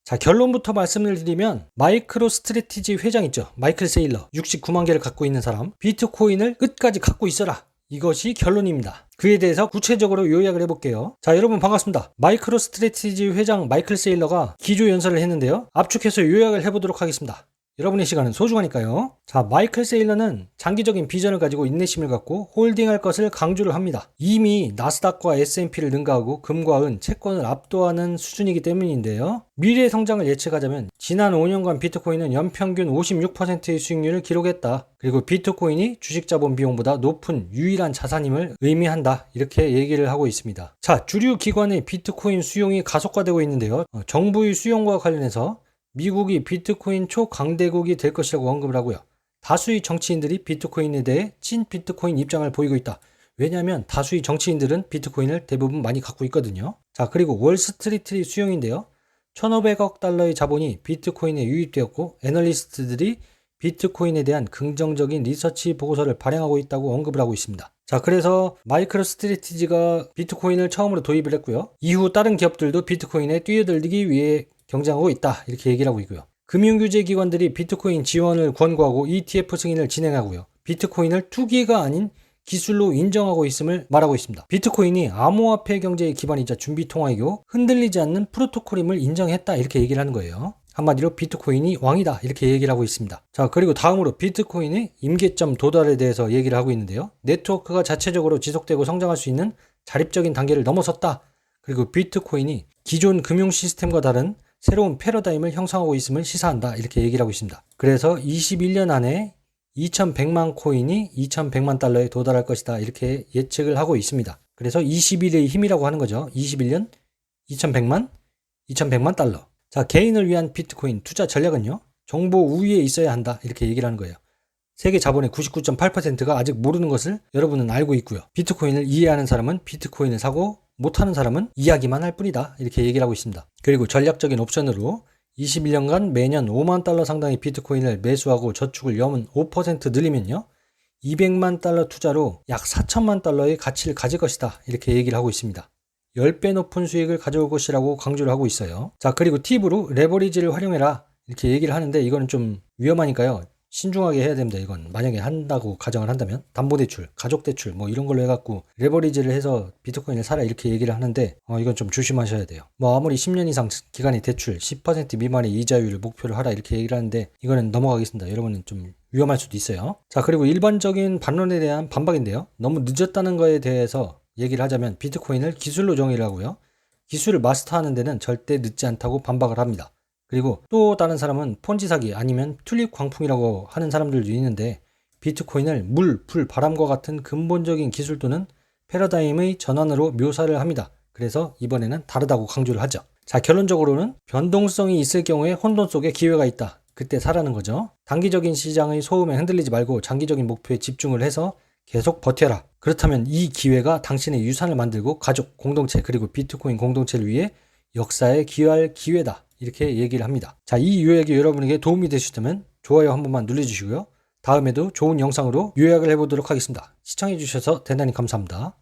자, 결론부터 말씀을 드리면 마이크로 스트래티지 회장 있죠. 마이클 세일러 69만 개를 갖고 있는 사람, 비트코인을 끝까지 갖고 있어라. 이것이 결론입니다. 그에 대해서 구체적으로 요약을 해볼게요. 자, 여러분 반갑습니다. 마이크로 스트래티지 회장 마이클 세일러가 기조연설을 했는데요. 압축해서 요약을 해보도록 하겠습니다. 여러분의 시간은 소중하니까요. 자, 마이클 세일러는 장기적인 비전을 가지고 인내심을 갖고 홀딩할 것을 강조를 합니다. 이미 나스닥과 S&P를 능가하고 금과 은, 채권을 압도하는 수준이기 때문인데요. 미래 성장을 예측하자면 지난 5년간 비트코인은 연평균 56%의 수익률을 기록했다. 그리고 비트코인이 주식자본 비용보다 높은 유일한 자산임을 의미한다. 이렇게 얘기를 하고 있습니다. 자, 주류 기관의 비트코인 수용이 가속화되고 있는데요. 정부의 수용과 관련해서 미국이 비트코인 초강대국이 될 것이라고 언급을 하고요. 다수의 정치인들이 비트코인에 대해 찐 비트코인 입장을 보이고 있다. 왜냐하면 다수의 정치인들은 비트코인을 대부분 많이 갖고 있거든요. 자, 그리고 월스트리트 수용인데요. 1,500억 달러의 자본이 비트코인에 유입되었고 애널리스트들이 비트코인에 대한 긍정적인 리서치 보고서를 발행하고 있다고 언급을 하고 있습니다. 자, 그래서 마이크로 스트래티지가 비트코인을 처음으로 도입을 했고요. 이후 다른 기업들도 비트코인에 뛰어들기 위해 경쟁하고 있다. 이렇게 얘기를 하고 있고요. 금융규제기관들이 비트코인 지원을 권고하고 ETF 승인을 진행하고요. 비트코인을 투기가 아닌 기술로 인정하고 있음을 말하고 있습니다. 비트코인이 암호화폐 경제의 기반이자 준비통화이고 흔들리지 않는 프로토콜임을 인정했다. 이렇게 얘기를 하는 거예요. 한마디로 비트코인이 왕이다. 이렇게 얘기를 하고 있습니다. 자, 그리고 다음으로 비트코인의 임계점 도달에 대해서 얘기를 하고 있는데요. 네트워크가 자체적으로 지속되고 성장할 수 있는 자립적인 단계를 넘어섰다. 그리고 비트코인이 기존 금융 시스템과 다른 새로운 패러다임을 형성하고 있음을 시사한다. 이렇게 얘기를 하고 있습니다. 그래서 21년 안에 2100만 코인이 2100만 달러에 도달할 것이다. 이렇게 예측을 하고 있습니다. 그래서 21의 힘이라고 하는 거죠. 21년 2100만 달러. 자, 개인을 위한 비트코인 투자 전략은요. 정보 우위에 있어야 한다. 이렇게 얘기를 하는 거예요. 세계 자본의 99.8%가 아직 모르는 것을 여러분은 알고 있고요. 비트코인을 이해하는 사람은 비트코인을 사고 못하는 사람은 이야기만 할 뿐이다. 이렇게 얘기를 하고 있습니다. 그리고 전략적인 옵션으로 21년간 매년 5만 달러 상당의 비트코인을 매수하고 저축을 염은 5% 늘리면요. 200만 달러 투자로 약 4천만 달러의 가치를 가질 것이다. 이렇게 얘기를 하고 있습니다. 10배 높은 수익을 가져올 것이라고 강조를 하고 있어요. 자, 그리고 팁으로 레버리지를 활용해라. 이렇게 얘기를 하는데 이거는 좀 위험하니까요. 신중하게 해야 됩니다. 이건 만약에 한다고 가정을 한다면 담보대출, 가족대출 뭐 이런 걸로 해갖고 레버리지를 해서 비트코인을 사라 이렇게 얘기를 하는데 이건 좀 조심하셔야 돼요. 뭐 아무리 10년 이상 기간의 대출 10% 미만의 이자율을 목표로 하라 이렇게 얘기를 하는데 이거는 넘어가겠습니다. 여러분은 좀 위험할 수도 있어요. 자, 그리고 일반적인 반론에 대한 반박인데요. 너무 늦었다는 거에 대해서 얘기를 하자면 비트코인을 기술로 정의를 하고요. 기술을 마스터하는 데는 절대 늦지 않다고 반박을 합니다. 그리고 또 다른 사람은 폰지 사기 아니면 튤립 광풍이라고 하는 사람들도 있는데 비트코인을 물, 불, 바람과 같은 근본적인 기술 또는 패러다임의 전환으로 묘사를 합니다. 그래서 이번에는 다르다고 강조를 하죠. 자, 결론적으로는 변동성이 있을 경우에 혼돈 속에 기회가 있다. 그때 사라는 거죠. 단기적인 시장의 소음에 흔들리지 말고 장기적인 목표에 집중을 해서 계속 버텨라. 그렇다면 이 기회가 당신의 유산을 만들고 가족, 공동체 그리고 비트코인 공동체를 위해 역사에 기여할 기회다. 이렇게 얘기를 합니다. 자, 이 요약이 여러분에게 도움이 되셨다면 좋아요 한 번만 눌러주시고요. 다음에도 좋은 영상으로 요약을 해보도록 하겠습니다. 시청해주셔서 대단히 감사합니다.